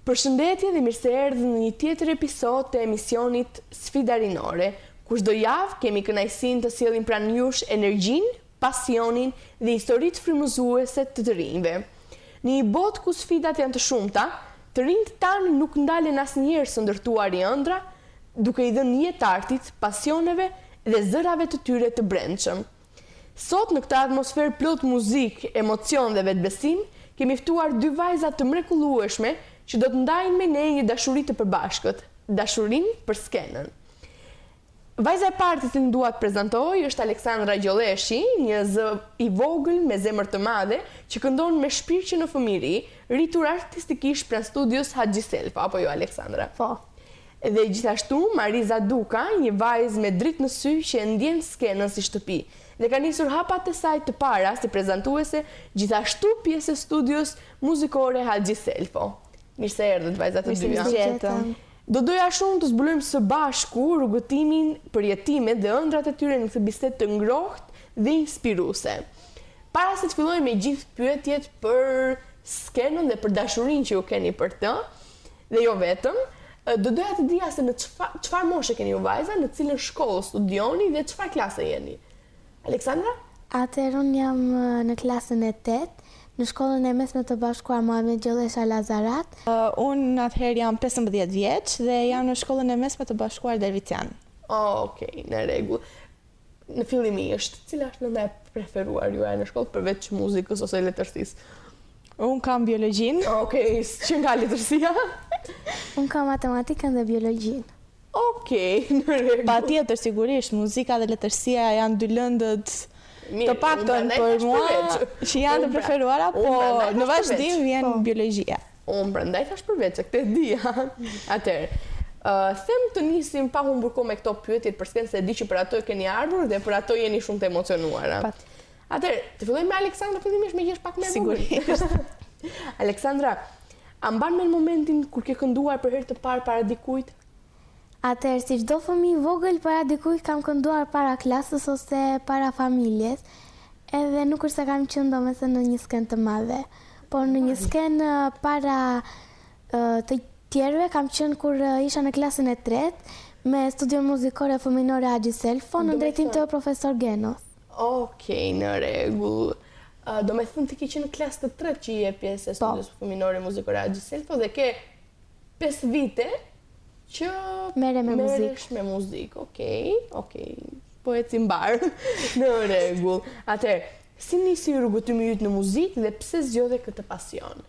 Përshëndetje dhe mirë se erdhën në një tjetër episod të emisionit Sfida Rinore, ku çdo javë kemi kënaqësinë të sjellim pranë jush energjinë, pasionin dhe historitë frymëzuese të rinjve. Në një botë ku sfidat janë të shumta, të rinjt tanë nuk ndalen asnjëherë së ndërtuar i ëndra, duke i dhënë jetë artit, pasioneve dhe zërave të tyre të brendshëm. Sot në këtë atmosferë plot muzikë, emocion dhe vetbesim, kemi ftuar dy vajza të mrekullueshme që do të ndajnë me ne një dashuri të përbashkët, dashurinë për skenën. Vajza e parë që dua të prezantoj është Aleksandra Gjolleshi, një zë i vogël me zemër të madhe që këndon me shpirt që në fëmijëri, rritur artistikisht pranë studios Haxhi Selfa, apo jo Aleksandra? Po. Dhe gjithashtu Mariza Duka, një vajzë me dritë në sy që e ndjen skenën si shtëpi dhe ka nisur hapat e saj të para si prezantuese gjithashtu pjesë e studios muzikore Haxhi Selfa. Mirë se erdhët vajzat të dyja. Do doja shumë të zbulojmë së bashku rrugëtimin për jetimet dhe ëndrat e tyre në këtë bisedë të ngrohtë dhe inspiruese. Para se të fillojmë me gjithë pyetjet për skenën dhe për dashurinë që ju keni për të, dhe jo vetëm, do doja të dija se në çfarë moshe keni ju vajza, në cilën shkollë studioni dhe çfarë klase jeni. Aleksandra? Atëherë unë jam në klasën e 8, në shkollën e mesme të bashkuar Muhamet Gjolesha Lazarat. Unë atëherë jam 15 vjeç dhe jam në shkollën e mesme të bashkuar Dervician. Okej, në rregull. Në fillimisht, cila është nëna e preferuar juaj në shkollë përveç muzikës ose letërsisë? Unë kam biologjinë. Okej, që nga letërsia? Unë kam matematikën dhe biologjinë. Okej, në rregull. Patjetër, sigurisht, muzika dhe letërsia janë dy lëndët të paktën për mua që janë të preferuara, po në vazhdim vjen biologjia. Unë prandaj thash përveç, këtë e dija. Atëherë, them të nisim pa humbur kohë me këto pyetjet për skenë se e di që për ato e keni ardhur dhe për ato jeni shumë të emocionuara. Atëherë, të fillojmë me Aleksandra fillimisht me që është pak më sigurisht. Aleksandra, a mban me momentin kur ke kënduar për herë të parë para dikujt? Atëherë, si çdo fëmijë vogël para dikujt kam kënduar para klasës ose para familjes, edhe nuk është se kam qenë domethënë në një skenë të madhe, por në një skenë para të tjerëve kam qenë kur isha në klasën e 3 me studion muzikore fëminore Haxhi Selfa në drejtim të profesor Genos. Okej, në rregull. Do me thënë ti ke qenë në klasë të 3 që je pjesë e studios fëminore muzikore Haxhi Selfa dhe ke 5 vite që merresh me muzikë. Okej. Po e cimbar. Në rregull. Atëherë, si nisi rrugëtimi yt në muzikë dhe pse zgjodhe këtë pasion?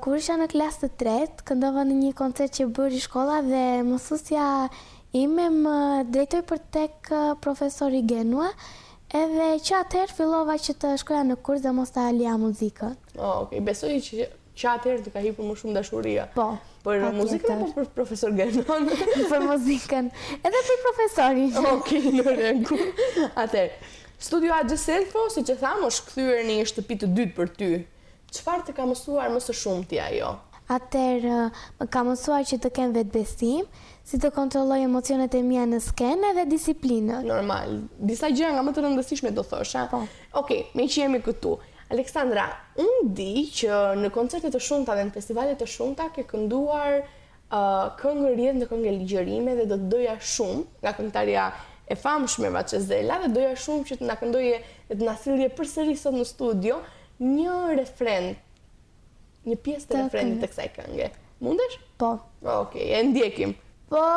Kur isha në klasë të 3, këndova në një koncert që bëri shkolla dhe mësuesja ime më drejtoi për tek profesori Genua, edhe që atëherë fillova që të shkoja në kurs dhe mos ta alija muzikën. Okej, besoj që atëherë të ka hipur më shumë dashuria. Po. Për muzikën apo për profesor Genon? Për muzikën, edhe për profesorin. Okej, në rregull. Atëherë, studio Haxhi Selfa, siç e tham, është kthyer në një shtëpi të dytë për ty. Çfarë të ka mësuar më së shumti ajo? Atëherë, më ka mësuar që të kem vetbesim, si të kontrolloj emocionet e mia në skenë dhe disiplinën. Normal. Disa gjëra nga më të rëndësishme do thosh, a? Po. Okej, me që jemi këtu. Aleksandra, unë di që në koncerte të shumta dhe në festivalet të shumta ke kënduar këngë rrjedh në këngë ligjërime dhe do të doja shumë nga këngëtarja e famshme Vaçezela dhe doja shumë që të na këndoje dhe të na sillje përsëri sot në studio një refren, një pjesë të refrenit të kësaj këngë. Mundesh? Po. Okej, e ndjekim. Po,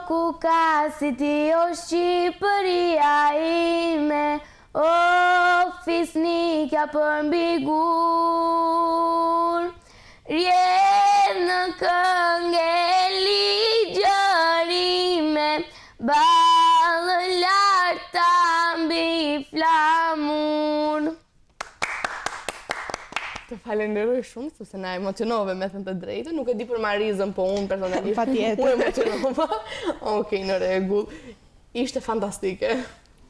ku ka si ti o Shqipëria ime, o fisnikja për mbi gur, rjedh në këngë ligjërime, ballë larta mbi flamur. Të falenderoj shumë, sepse na emocionove me thënë të drejtë. Nuk e di për Marizën, po unë personalisht. Patjetër. Unë emocionova. Okej, në rregull. Ishte fantastike.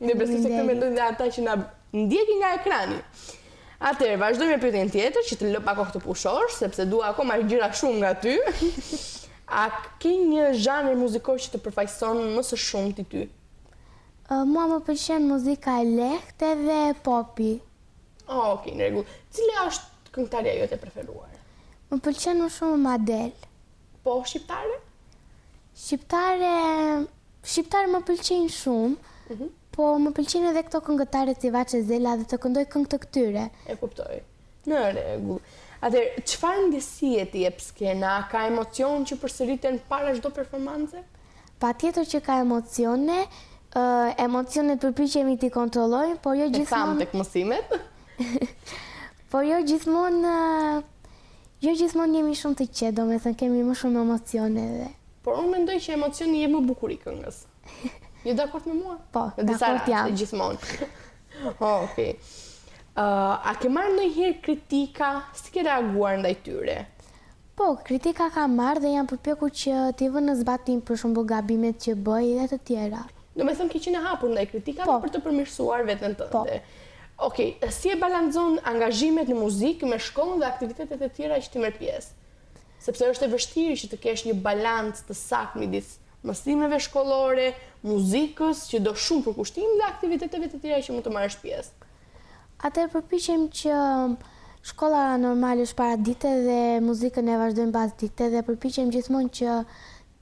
Ne besoj se këtë mendojnë dhe ata që na ndjekin nga ekrani. Atëherë, vazhdojmë me pyetjen tjetër, që të lë pak kohë të pushosh, sepse dua akoma gjëra shumë nga ty. A ke një zhanër muzikor që të përfaqëson më së shumti ty? Mua më pëlqen muzika e lehtë dhe popi. Okej, në rregull. Cila është këngëtarja jote e preferuar? Më pëlqen më shumë Adele. Po, shqiptare? Shqiptare më pëlqejnë shumë, po më pëlqejnë edhe këto këngëtare si Vaçe Zela dhe të këndoj këngë të këtyre. E kuptoj. Në rregull. Atëherë, çfarë ndjesie ti jep skena? Ka emocion që përsëriten para çdo performance? Patjetër që ka emocione, emocionet përpiqemi t'i kontrollojmë, por jo gjithmonë. E tham tek mësimet. Por jo gjithmonë jemi shumë të qetë, domethënë kemi më shumë emocione edhe. Por unë mendoj që emocioni jep më bukuri këngës. Je dakord me mua? Po, dakord jam. Gjithmonë. Okej. A ke marrë ndonjëherë kritika? Si ke reaguar ndaj tyre? Po, kritika ka marrë dhe jam përpjekur që t'i vë në zbatim për shembull gabimet që bëj dhe të tjera. Domethënë ke qenë e hapur ndaj kritikave për të përmirësuar veten tënde. Po. Okej, si e balancon angazhimet në muzikë me shkollën dhe aktivitetet e tjera që ti merr pjesë? Sepse është e vështirë që të kesh një balancë të saktë midis mësimeve shkollore, muzikës që do shumë përkushtim dhe aktiviteteve të tjera që mund të marrësh pjesë. Atëherë përpiqem që shkolla normale është para dite dhe muzikën e vazhdojmë pas dite dhe përpiqem gjithmonë që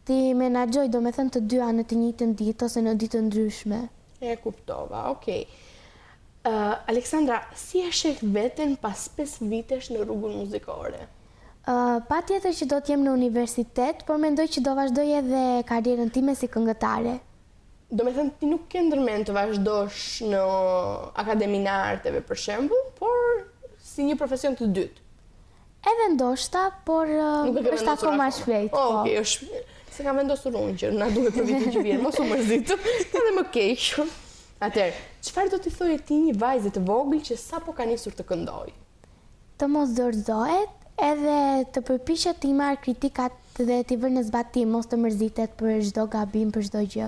ti menaxhoj domethënë të dyja në të njëjtën ditë ose në ditë të ndryshme. E kuptova, okej. Aleksandra, si e sheh veten pas 5 vitesh në rrugën muzikore? Patjetër që do të jem në universitet, por mendoj që do vazhdoj edhe karrierën time si këngëtare. Domethënë ti nuk ke ndërmend të vazhdosh në Akademinë e Arteve për shembull, por si një profesion të dytë. Edhe ndoshta, por është akoma shpejt. Okej, se kam vendosur unë që na duhet për vitin që vjen, mos u mërzit. Edhe më keq. Atëherë, çfarë do t'i thoje ti një vajze të vogël që sapo ka nisur të këndojë? Të mos dorëzohet, edhe të përpiqet t'i marrë kritikat dhe t'i vërë në zbatim, mos të mërzitet për çdo gabim, për çdo gjë,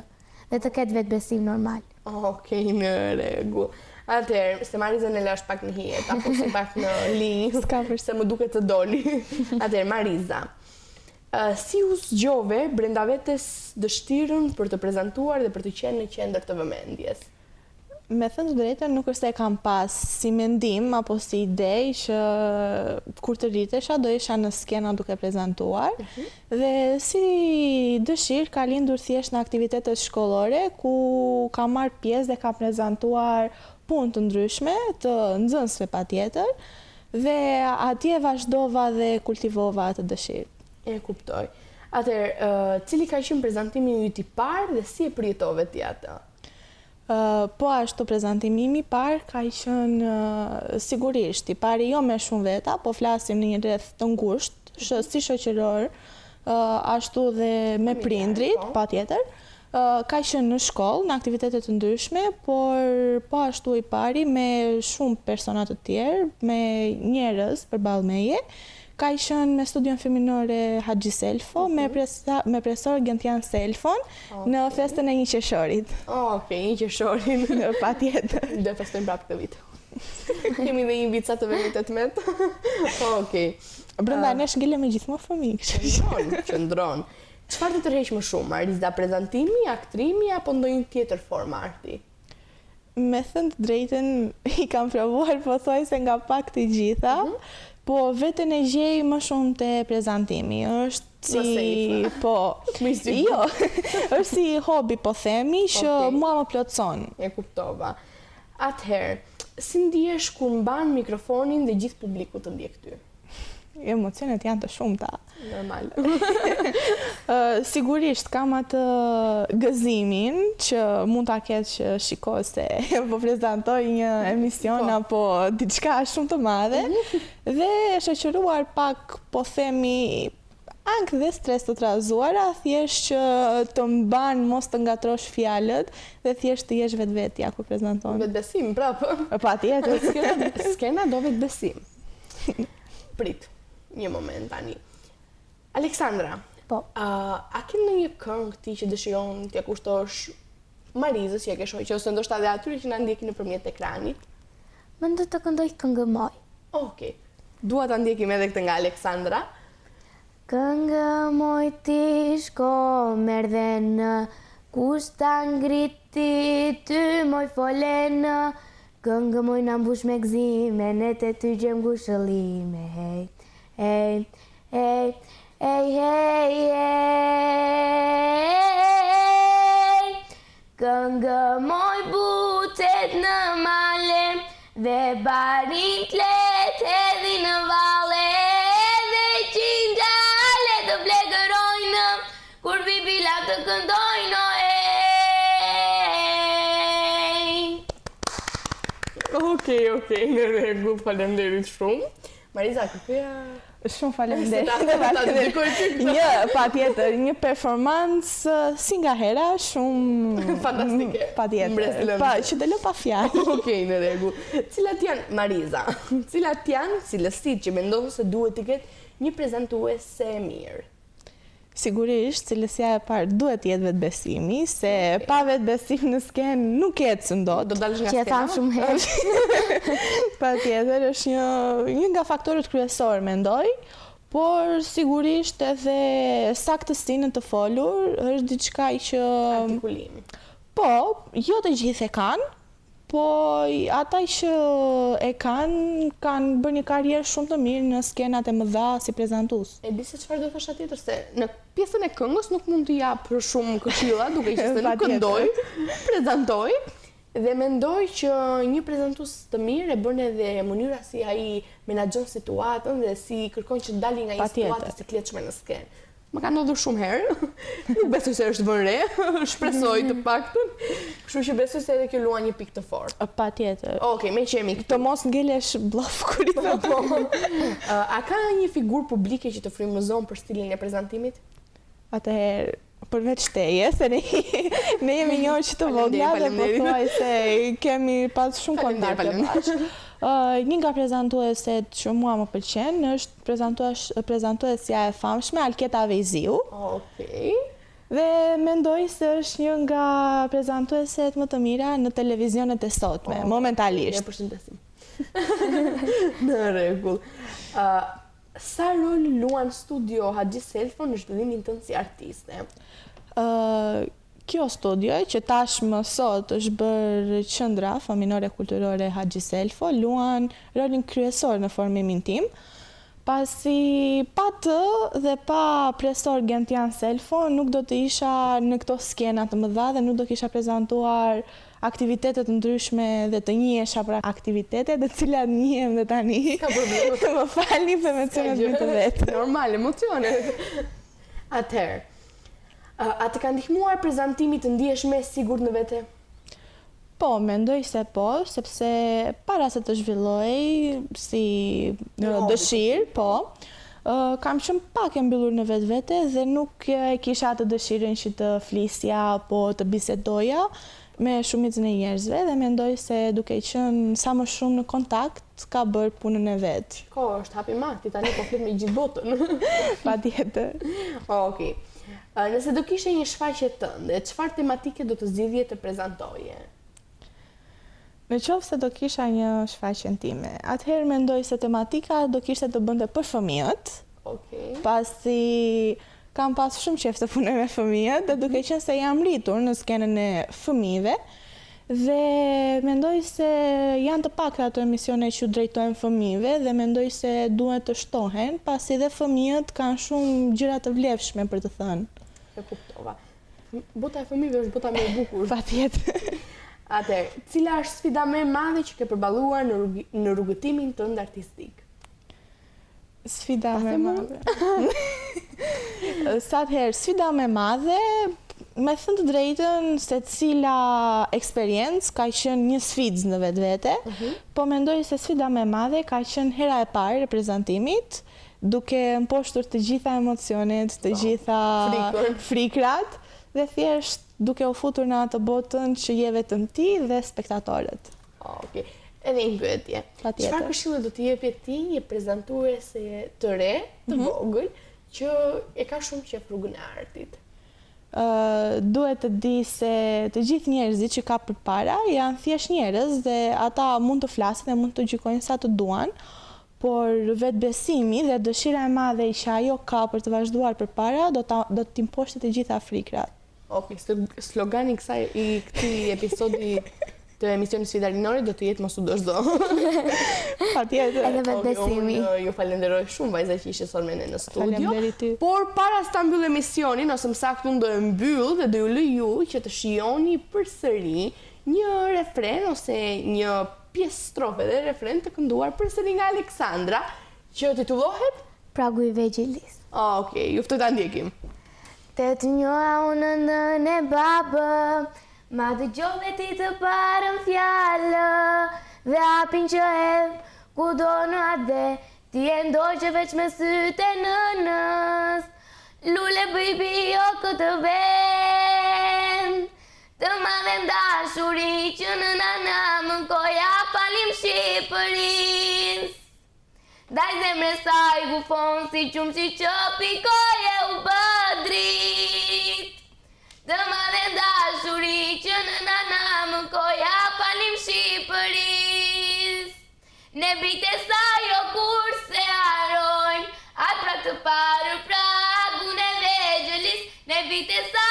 dhe të ketë vetbesim normal. Okej, në rregull. Atëherë, se Marizën e lash pak në hijet, apo si pak në linjë, se më duket të doli. Atëherë, Mariza, si u zgjove brenda vetes dëshirën për të prezantuar dhe për të qenë në qendër të vëmendjes? Me thënë të drejtën, nuk është se kam pas si mendim apo si ide që kur të rritesha do isha në skena duke prezantuar dhe si dëshirë ka lindur thjesht në aktivitetet shkollore ku kam marrë pjesë dhe kam prezantuar punë të ndryshme të nxënësve patjetër dhe atje vazhdova dhe kultivova atë dëshirë. E kuptoj. Atëherë, cili ka qenë prezantimi yt i parë dhe si e përjetove ti atë? Po ashtu prezantimi im i parë ka qenë sigurisht i pari jo me shumë veta, po flasim në një rreth të ngushtë, si shoqëror, ashtu dhe me prindrit, patjetër. Ka qenë në shkollë, në aktivitetet të ndryshme, por po ashtu i pari me shumë persona të tjerë, me njerëz përballë meje. Ka qenë me studion fëminore Haxhi Selfo, me profesor Gentian Selfon, në festën e 1 qershorit. Okej, 1 qershorin. Patjetër. Do festojmë prapë këtë vit. Kemi dhe invicat të venit 18. Okej. Brenda nesh ngelemi gjithmonë fëmijë. Qëndron. Çfarë të tërheq më shumë, Mariza, prezantimi, aktrimi apo ndonjë tjetër formë arti? Me thënë të drejtën, i kam provuar pothuajse nga pak të gjitha. Po veten e gjej më shumë te prezantimi, është si po. Jo, është si hobi po themi që mua më plotson. E kuptova. Atëherë, si ndihesh kur mban mikrofonin dhe gjithë publiku të ndjek ty? Emocionet janë të shumta. Normal. Sigurisht kam atë gëzimin që mund ta ketë që shikoj se po prezantoj një emision apo diçka shumë të madhe dhe shoqëruar pak po themi ankth dhe stres të trazuara, thjesht që të mban mos të ngatrosh fjalët dhe thjesht të jesh vetvetja kur prezanton. Vetbesim prapë. Patjetër. Skena do vetbesim. Prit. Një moment tani. Aleksandra, a ke ndonjë këngë ti që dëshiron t'ia kushtosh Marizës që e ke shoqë ose ndoshta edhe atyre që na ndjekin nëpërmjet ekranit? Mendoj të këndoj Këngë moj. Okej. Dua ta ndjekim edhe këtë nga Aleksandra. Këngë moj ti shko merdhen, kush ta ngriti ty moj folen, Këngë moj na mbush me gzime, ne te ty gjem ngushëllime, hej. Ej, ej, ej, ej, këngë moj butet në male, dhe barin t'let edhi në vale, dhe qingjale të plegërojnë, kur bibilat të këndojnë, ej. Okej, në rregull, faleminderit shumë. Mariza, kërkoja... Shumë faleminderit. Patjetër, një performancë si nga hera shumë fantastike. Patjetër. Që të lë pa fjalë. Okej, në rregull. Cilat janë, Mariza, cilat janë cilësitë që mendon se duhet të ketë një prezantuese e mirë? Sigurisht, cilësia e parë duhet jetë vetbesimi, se pa vetbesim në skenë nuk ecën dot. Do dalësh nga skena. Që tham shumë herë. Patjetër, është një nga faktorët kryesorë, mendoj, por sigurisht edhe saktësinë të folur është diçka që... Artikulim. Po, jo të gjithë e kanë, po ata që e kanë bërë një karrierë shumë të mirë në skenat e mëdha si prezantues. E di se çfarë do thosha tjetër, se në pjesën e këngës nuk mund të jap shumë këshilla, duke qenë se nuk këndoj, prezantoj, dhe mendoj që një prezantues të mirë e bën edhe mënyra si ai menaxhon situatën dhe si kërkon që të dalë nga një situatë të lehtëshme në skenë. Më ka ndodhur shumë herë, nuk besoj se është vënë re, shpresoj të paktën, kështu që besoj se edhe kjo luan një pikë të fortë. Patjetër. Okej, me që jemi këtu. Të mos ngelesh bllaf kur i thon. A ka një figurë publike që të frymëzon për stilin e prezantimit? Atëherë, përveç teje, se ne jemi njohur që të vogla dhe po thuaj se kemi pas shumë kontakte bashkë. Një nga prezantueset që mua më pëlqen është prezantuesja e famshme Alketa Vejziu. Okej. Dhe mendoj se është një nga prezantueset më të mira në televizionet e sotme, momentalisht. Ne përshëndesim. Në rregull. Sa rol luan studio Haxhi Selfo në zhvillimin tënd si artiste? Kjo studio, që tashmë sot është bërë qendra fëminore kulturore Haxhi Selfo, luan rolin kryesor në formimin tim, pasi pa të dhe pa profesor Gentian Selfo nuk do të isha në këto skena të mëdha dhe nuk do kisha prezantuar aktivitetet ndryshme dhe të njihesha për aktivitetet të cilat njihem dhe tani. Ka problem. Më falni për emocionet më të vetë. Normal, emocionet. Atëherë, a të ka ndihmuar prezantimi të ndihesh më sigurt në vete? Po, mendoj se po, sepse para se të zhvilloj si dëshirë, po, kam qenë pak e mbyllur në vetvete dhe nuk kisha atë dëshirën që të flisja apo të bisedoja me shumicën e njerëzve dhe mendoj se duke qenë sa më shumë në kontakt ka bërë punën e vet. Ko, është hapi mati, tani po flet me gjithë botën. Patjetër. Okej. Nëse do kishe një shfaqje tënde, çfarë tematike do të zgjidhje të prezantoje? Në qoftë se do kisha një shfaqjen time, atëherë mendoj se tematika do kishte të bënte për fëmijët. Okej. Pasi kam pas shumë qejf të punoj me fëmijët dhe duke qenë se jam rritur në skenën e fëmijëve dhe mendoj se janë të pakta ato emisione që drejtojnë fëmijëve dhe mendoj se duhet të shtohen, pasi dhe fëmijët kanë shumë gjëra të vlefshme për të thënë. E kuptova. Bota e fëmijëve është bota më e bukur. Patjetër. Atëherë, cila është sfida më e madhe që ke përballuar në rrugëtimin tënd artistik? Sfida më e madhe. Sfida më e madhe, me thënë të drejtën, se cila eksperiencë ka qenë një sfidë në vetvete, po mendoj se sfida më e madhe ka qenë hera e parë e prezantimit, duke mposhtur të gjitha emocionet, të gjitha frikrat, dhe thjesht duke u futur në atë botën që je vetëm ti dhe spektatorët. Okej. Edhe një pyetje. Çfarë këshille do të jepje ti një prezantuese të re, të vogël, që e ka shumë qejf rrugën e artit? Duhet të di se të gjithë njerëzit që ka përpara janë thjesht njerëz dhe ata mund të flasin dhe mund të gjykojnë sa të duan, por vetbesimi dhe dëshira e madhe që ajo ka për të vazhduar përpara do t'i mposhtë të gjitha frikrat. Okej, slogani i këtij episodi të emisionit sfidarinore do të jetë mos u dorëzo. Patjetër. Edhe vetë besimi. Unë ju falenderoj shumë vajza që ishe sot me ne në studio. Faleminderit ty. Por para se ta mbyll emisionin, ose më saktë unë do e mbyll dhe do ju luj ju që të shijoni përsëri një refren ose një pjesë strofe dhe refren të kënduar përsëri nga Aleksandra, që titullohet Pragu i Vegjilis. Okej, ju ftoj ta ndjekim. Te të njoha unë nënën e babë, ma dëgjove ti të parën fjallë, dhe hapin që hedh ku do në atë, ti e ndoqe veç me sytë e nënës. Lule bëjbi jo këtë vend, të madhe dashuri që në nana më koja palim Shqipëris. Daj zemre saj gufon si qumë që pikoje u bëdrit. Të madhe dashuri që në nana më koja palim Shqipëris. Ne bite saj o kur se harojnë, atë pra të parë pragun e Vegjilis. Ne bite saj